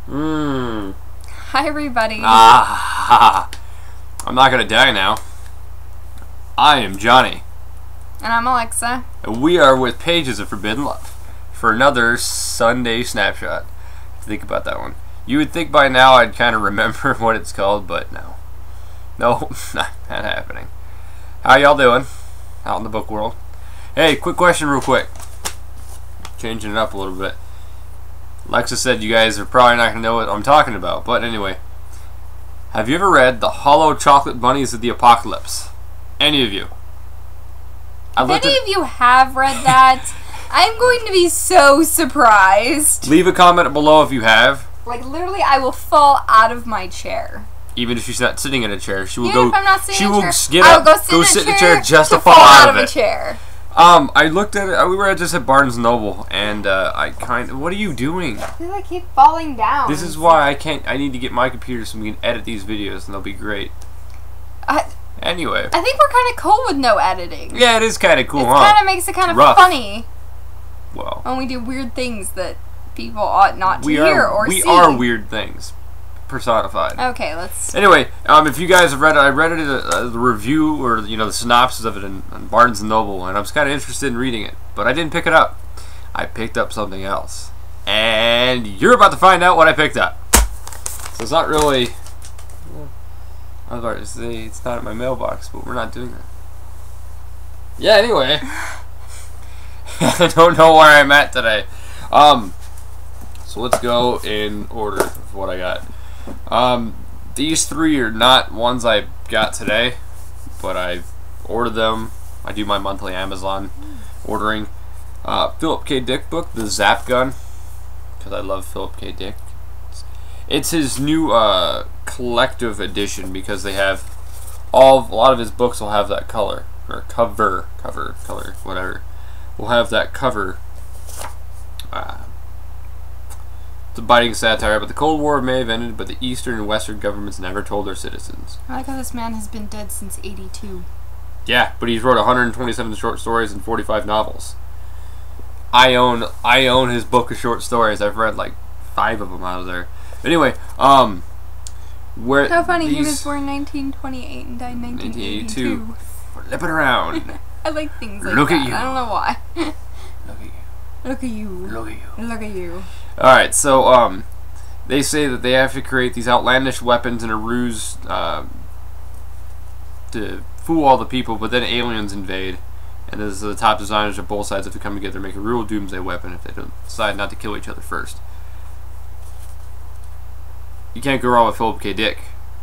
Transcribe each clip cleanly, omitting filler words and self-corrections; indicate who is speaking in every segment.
Speaker 1: Mmm.
Speaker 2: Hi, everybody.
Speaker 1: Ah, I'm not gonna die now. I am Johnny.
Speaker 2: And I'm Alexa.
Speaker 1: And we are with Pages of Forbidden Love for another Sunday snapshot. Think about that one. You would think by now I'd kind of remember what it's called, but no. No, not happening. How y'all doing out in the book world? Hey, quick question real quick. Changing it up a little bit. Alexa said you guys are probably not going to know what I'm talking about, but anyway. Have you ever read The Hollow Chocolate Bunnies of the Apocalypse? Any of you?
Speaker 2: If any of you have read that, I'm going to be so surprised.
Speaker 1: Leave a comment below if you have.
Speaker 2: Like, literally, I will fall out of my chair.
Speaker 1: Even if she's not sitting in a chair, she will
Speaker 2: Even
Speaker 1: go.
Speaker 2: If I'm not sitting
Speaker 1: she
Speaker 2: in
Speaker 1: will
Speaker 2: a chair,
Speaker 1: get up, go sit in a chair just to fall out of
Speaker 2: a chair.
Speaker 1: I looked at it. We were just at Barnes & Noble, and what are you doing?
Speaker 2: Because I keep falling down.
Speaker 1: This is why I can't. I need to get my computer so we can edit these videos, and they'll be great. Anyway.
Speaker 2: I think we're kind of cool with no editing.
Speaker 1: Yeah, it is kind of cool,
Speaker 2: it
Speaker 1: huh?
Speaker 2: It kind of makes it kind of funny.
Speaker 1: Well.
Speaker 2: When we do weird things that people ought not to hear or see.
Speaker 1: We are weird things. Personified.
Speaker 2: Okay, let's.
Speaker 1: Anyway, if you guys have read it, I read it the review or the synopsis of it in Barnes & Noble, and I was kind of interested in reading it, but I didn't pick it up. I picked up something else, and you're about to find out what I picked up. So it's not really. I was about to say it's not in my mailbox, but we're not doing that. Yeah. Anyway, I don't know where I'm at today. So let's go in order of what I got. These three are not ones I got today, but I ordered them. I do my monthly Amazon ordering. Philip K. Dick book, The Zap Gun, because I love Philip K. Dick. It's his new collective edition because they have a lot of his books will have that color or color, whatever. Will have that cover. It's a biting satire, but the Cold War may have ended, but the Eastern and Western governments never told their citizens.
Speaker 2: I like how this man has been dead since '82.
Speaker 1: Yeah, but he's wrote 127 short stories and 45 novels. I own his book of short stories. I've read like 5 of them out of there. Anyway, where
Speaker 2: how funny, he was born 1928 and died 1982.
Speaker 1: Flip it around.
Speaker 2: I like things like
Speaker 1: Look
Speaker 2: that.
Speaker 1: at you.
Speaker 2: I don't know why.
Speaker 1: Look at you.
Speaker 2: Look at you.
Speaker 1: Look at you.
Speaker 2: Look at you.
Speaker 1: Alright, so, they say that they have to create these outlandish weapons in a ruse, to fool all the people, but then aliens invade. And as the top designers of both sides have to come together and make a real doomsday weapon if they don't decide not to kill each other first. You can't go wrong with Philip K. Dick,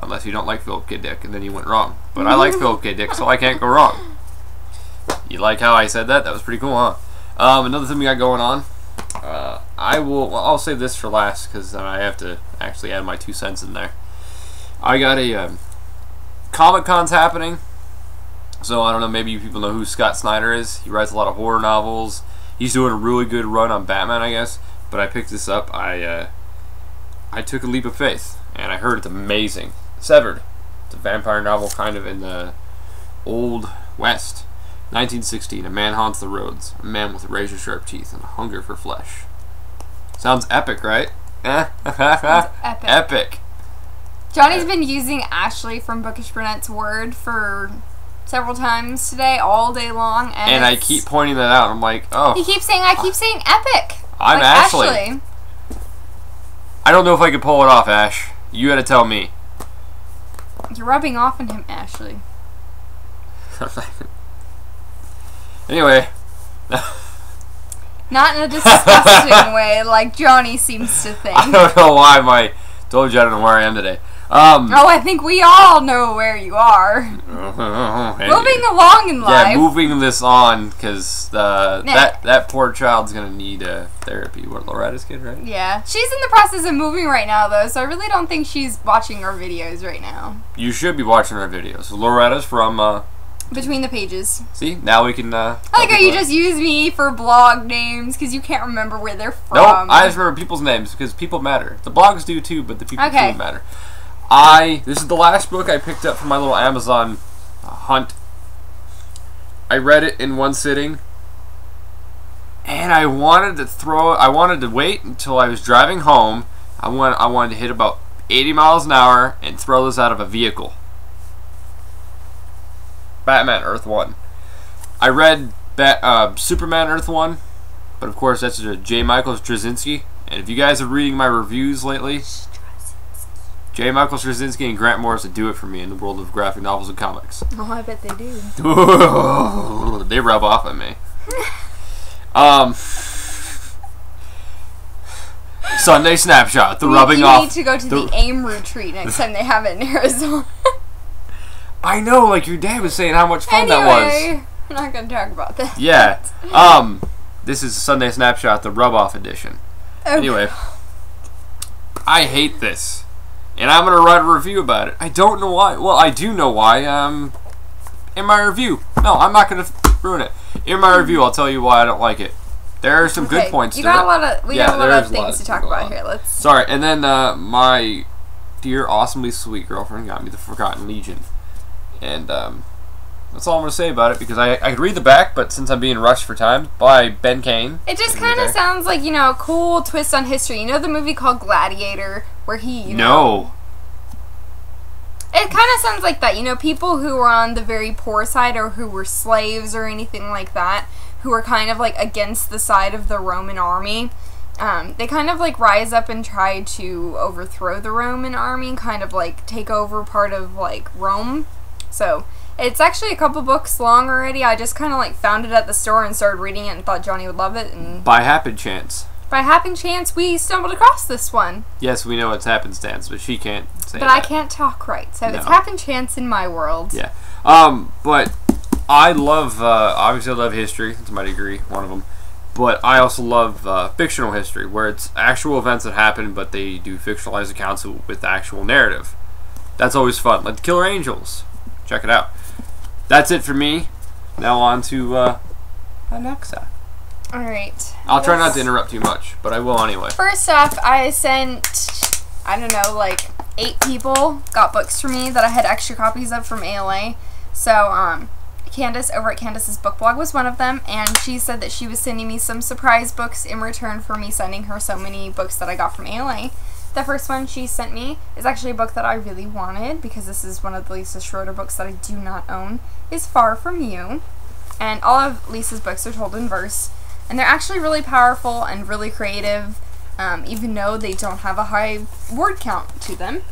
Speaker 1: unless you don't like Philip K. Dick, and then you went wrong. But I like Philip K. Dick, so I can't go wrong. You like how I said that? That was pretty cool, huh? Another thing we got going on. I'll save this for last because I have to actually add my 2 cents in there. I got a Comic-Con's happening. So I don't know, maybe you people know who Scott Snyder is. He writes a lot of horror novels. He's doing a really good run on Batman, I guess. But I picked this up. I took a leap of faith, and I heard it's amazing. Severed. It's a vampire novel kind of in the Old West. 1916, a man haunts the roads. A man with razor-sharp teeth and a hunger for flesh. Sounds epic, right?
Speaker 2: Sounds epic.
Speaker 1: Epic.
Speaker 2: Johnny's been using Ashley from Bookish Burnett's word for several times today, all day long, and
Speaker 1: I keep pointing that out. I'm like, oh.
Speaker 2: He keeps saying, I keep saying epic.
Speaker 1: I'm
Speaker 2: like
Speaker 1: Ashley. I don't know if I can pull it off, Ash. You gotta tell me.
Speaker 2: You're rubbing off on him, Ashley.
Speaker 1: Anyway.
Speaker 2: Not in a disgusting way, like Johnny seems to think.
Speaker 1: I don't know why told you I don't know where I am today.
Speaker 2: Oh, I think we all know where you are. Moving along in life.
Speaker 1: Yeah, moving this on, because that poor child's going to need therapy. What, Loretta's kid, right?
Speaker 2: Yeah. She's in the process of moving right now, though, so I really don't think she's watching our videos right now.
Speaker 1: You should be watching our videos. So Loretta's from...
Speaker 2: Between the Pages.
Speaker 1: See, now we can...
Speaker 2: I like how you just use me for blog names, because you can't remember where they're from.
Speaker 1: Nope, I just remember people's names, because people matter. The blogs do, too, but the people too matter. This is the last book I picked up from my little Amazon hunt. I read it in one sitting, and I wanted to wait until I was driving home. I wanted to hit about 80 miles an hour and throw this out of a vehicle. Batman Earth 1. I read Superman Earth 1, but of course that's J. Michael Straczynski. And if you guys are reading my reviews lately, J. Michael Straczynski and Grant Morris would do it for me in the world of graphic novels and comics.
Speaker 2: Oh, I bet they do.
Speaker 1: They rub off on me. Sunday Snapshot, the rubbing off.
Speaker 2: You need to go to the AIM retreat next time they have it in Arizona.
Speaker 1: I know, like your dad was saying how much fun that was.
Speaker 2: We're not going to talk about that.
Speaker 1: Yeah. This is Sunday Snapshot, the rub-off edition. Okay. Anyway, I hate this. And I'm going to write a review about it. I don't know why. Well, I do know why. In my review. No, I'm not going to ruin it. In my review, I'll tell you why I don't like it. There are some good points to it.
Speaker 2: We got a lot of things to talk about here.
Speaker 1: Sorry, and then my dear, awesomely sweet girlfriend got me The Forgotten Legion. And that's all I'm going to say about it, because I could read the back, but since I'm being rushed for time, by Ben Kane.
Speaker 2: It just kind of sounds like, a cool twist on history. You know the movie called Gladiator, where he,
Speaker 1: No.
Speaker 2: It kind of sounds like that. People who were on the very poor side, or who were slaves or anything like that, who were kind of like against the side of the Roman army. They kind of like rise up and try to overthrow the Roman army and kind of like take over part of like Rome. So it's actually a couple books long already. I just kind of like found it at the store and started reading it and thought Johnny would love it. And
Speaker 1: by happenchance.
Speaker 2: By happenchance, we stumbled across this one.
Speaker 1: Yes, we know it's happenstance, but she can't say that.
Speaker 2: But I can't talk right, so it's happenchance in my world.
Speaker 1: Yeah. But I love, obviously I love history. That's my degree, one of them. But I also love fictional history, where it's actual events that happen, but they do fictionalized accounts with the actual narrative. That's always fun. Like The Killer Angels. Check it out. That's it for me. Now on to Alexa.
Speaker 2: Alright.
Speaker 1: I'll try not to interrupt too much, but I will anyway.
Speaker 2: First off, I sent, I don't know, like 8 people got books for me that I had extra copies of from ALA. So, Candace over at Candace's Book Blog was one of them, and she said that she was sending me some surprise books in return for me sending her so many books that I got from ALA. The first one she sent me is actually a book that I really wanted, because this is one of the Lisa Schroeder books that I do not own, is Far From You. And all of Lisa's books are told in verse, and they're actually really powerful and really creative, even though they don't have a high word count to them.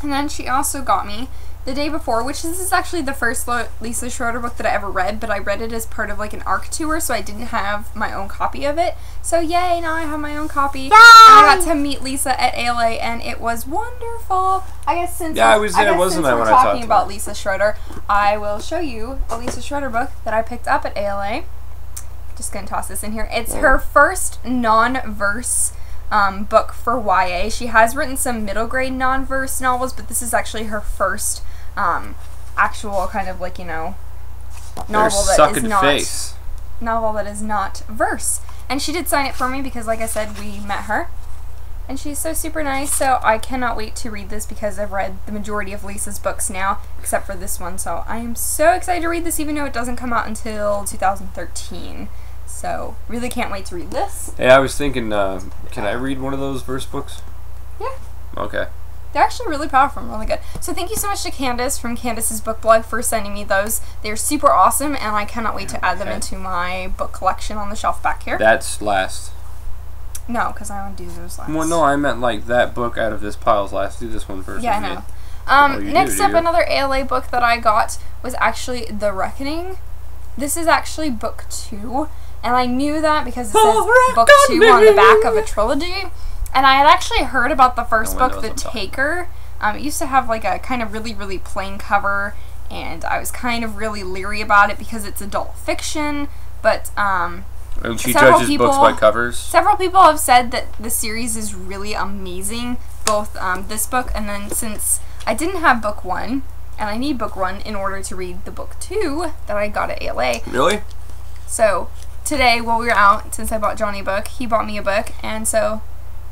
Speaker 2: And then she also got me The Day Before, which this is actually the first Lisa Schroeder book that I ever read, but I read it as part of like an ARC tour, so I didn't have my own copy of it. So yay, now I have my own copy. Yay! And I got to meet Lisa at ALA, and it was wonderful. I guess since we're talking about Lisa Schroeder, I will show you a Lisa Schroeder book that I picked up at ALA. Just gonna toss this in here. It's her first non-verse book for YA. She has written some middle grade non-verse novels, but this is actually her first actual kind of like, novel that is not verse. And she did sign it for me because, like I said, we met her. And she's so super nice, so I cannot wait to read this because I've read the majority of Lisa's books now, except for this one. So I am so excited to read this, even though it doesn't come out until 2013. So really can't wait to read this.
Speaker 1: Hey, I was thinking, can I read one of those verse books?
Speaker 2: Yeah.
Speaker 1: Okay.
Speaker 2: They're actually really powerful and really good. So thank you so much to Candace from Candace's Book Blog for sending me those. They're super awesome, and I cannot wait to add them into my book collection on the shelf back here.
Speaker 1: That's last.
Speaker 2: No, because I want to do those last.
Speaker 1: Well, no, I meant like that book out of this pile's last. Do this one first.
Speaker 2: Yeah, I know. Next up, another ALA book that I got was actually The Reckoning. This is actually book 2, and I knew that because it says book 2 on the back of a trilogy. And I had actually heard about the first book, The Taker. It used to have like a kind of really, really plain cover, and I was kind of really leery about it because it's adult fiction, but
Speaker 1: and she judges books by covers.
Speaker 2: Several people have said that the series is really amazing, both this book, and then since I didn't have book 1, and I need book 1 in order to read the book 2 that I got at ALA.
Speaker 1: Really?
Speaker 2: So today, while we were out, since I bought Johnny a book, he bought me a book, and so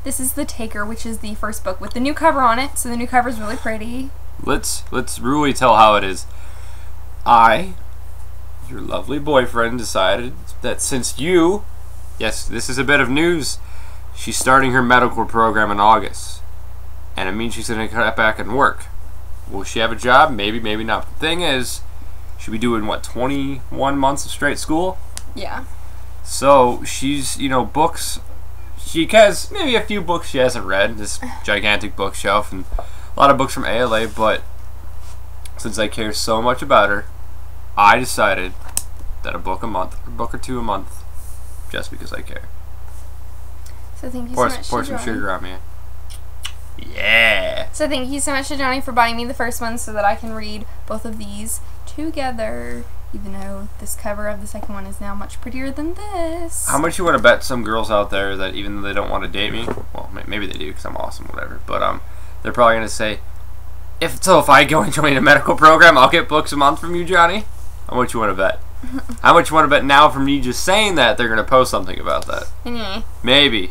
Speaker 2: this is The Taker, which is the first book with the new cover on it. So the new cover is really pretty.
Speaker 1: Let's really tell how it is. I, your lovely boyfriend, decided that since you, yes, this is a bit of news, She's starting her medical program in August. And it means she's going to cut back and work. Will she have a job? Maybe, maybe not. The thing is, she'll be doing, what, 21 months of straight school?
Speaker 2: Yeah.
Speaker 1: So, she's, you know, books. She has maybe a few books she hasn't read. This gigantic bookshelf and a lot of books from ALA. But since I care so much about her, I decided that a book a month, a book or two a month, just because I care.
Speaker 2: So thank you so much,
Speaker 1: pour some sugar on me. Yeah.
Speaker 2: So thank you so much to Johnny for buying me the first one so that I can read both of these together, even though this cover of the second one is now much prettier than this.
Speaker 1: How much you want to bet some girls out there that even though they don't want to date me, well, maybe they do because I'm awesome, whatever, but they're probably going to say, if I go and join a medical program, I'll get books a month from you, Johnny? How much you want to bet? How much you want to bet now from me just saying that they're going to post something about that?
Speaker 2: Anyway.
Speaker 1: Maybe.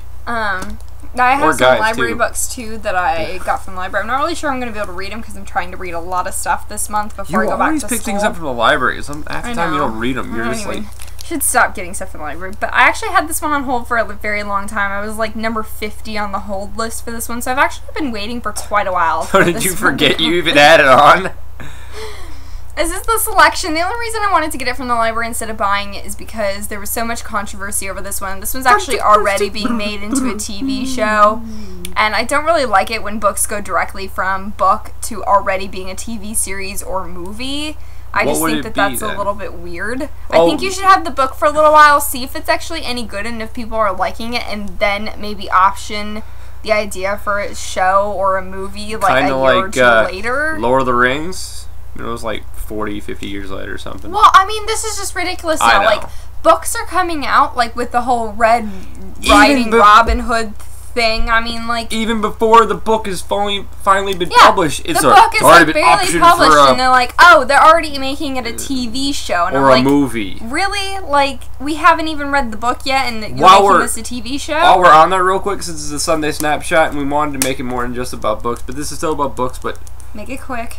Speaker 2: I have some library
Speaker 1: too.
Speaker 2: Books too that I got from the library. I'm not really sure I'm going to be able to read them because I'm trying to read a lot of stuff this month before I go back to school.
Speaker 1: You always pick things up from the library. Half the time you don't read them. You're just like...
Speaker 2: should stop getting stuff from the library. But I actually had this one on hold for a very long time. I was like number 50 on the hold list for this one, so I've actually been waiting for quite a while.
Speaker 1: So did you forget you even had it on?
Speaker 2: Is this the selection? The only reason I wanted to get it from the library instead of buying it is because there was so much controversy over this one. This one's actually already being made into a TV show, and I don't really like it when books go directly from book to already being a TV series or movie. I just think that that's a little bit weird. I think you should have the book for a little while, see if it's actually any good and if people are liking it, and then maybe option the idea for a show or a movie like a year or two later.
Speaker 1: Lord of the Rings? It was like 40, 50 years later or something.
Speaker 2: Well, I mean, this is just ridiculous now. Like, books are coming out, like, with the whole Red Riding Robin Hood thing. I mean, like... even before the book has finally been published, it's already been optioned published,
Speaker 1: for
Speaker 2: and they're like, oh, they're already making it a TV show. And
Speaker 1: or
Speaker 2: I'm like,
Speaker 1: a movie.
Speaker 2: Really? Like, we haven't even read the book yet, and you're making this a TV show?
Speaker 1: While we're on that real quick, since it's a Sunday Snapshot, and we wanted to make it more than just about books, but this is still about books, but...
Speaker 2: make it quick.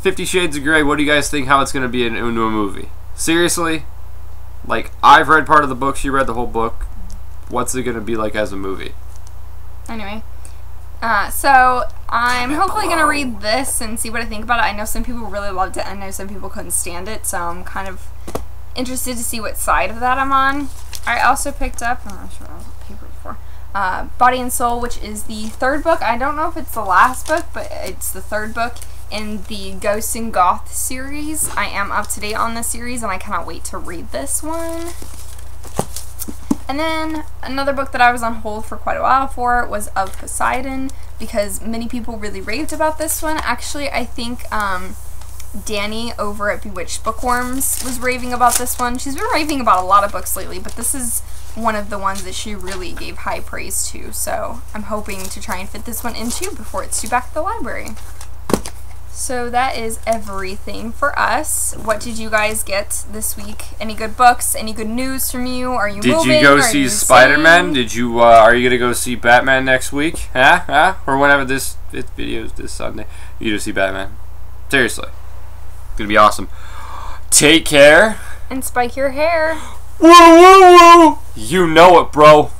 Speaker 1: 50 Shades of Grey, what do you guys think how it's going to be into a movie? Seriously? Like, I've read part of the book, she read the whole book. What's it going to be like as a movie?
Speaker 2: Anyway. So, I'm hopefully going to read this and see what I think about it. I know some people really loved it, and I know some people couldn't stand it, so I'm kind of interested to see what side of that I'm on. I also picked up, I'm not sure what I was paper before, Body and Soul, which is the third book. I don't know if it's the last book, but it's the third book in the Ghosts and Goth series. I am up to date on this series, and I cannot wait to read this one. And then another book that I was on hold for quite a while for was Of Poseidon, because many people really raved about this one. Actually, I think Danny over at Bewitched Bookworms was raving about this one. She's been raving about a lot of books lately, but this is one of the ones that she really gave high praise to, so I'm hoping to try and fit this one in too before it's due back to the library. So that is everything for us. What did you guys get this week? Any good books? Any good news from you? Are you moving?
Speaker 1: Did you go see Spider-Man? Did you, are you going to go see Batman next week? Huh? Or whenever this video is this Sunday. You go see Batman. Seriously. It's going to be awesome. Take care.
Speaker 2: And spike your hair.
Speaker 1: Woo, woo, woo. You know it, bro.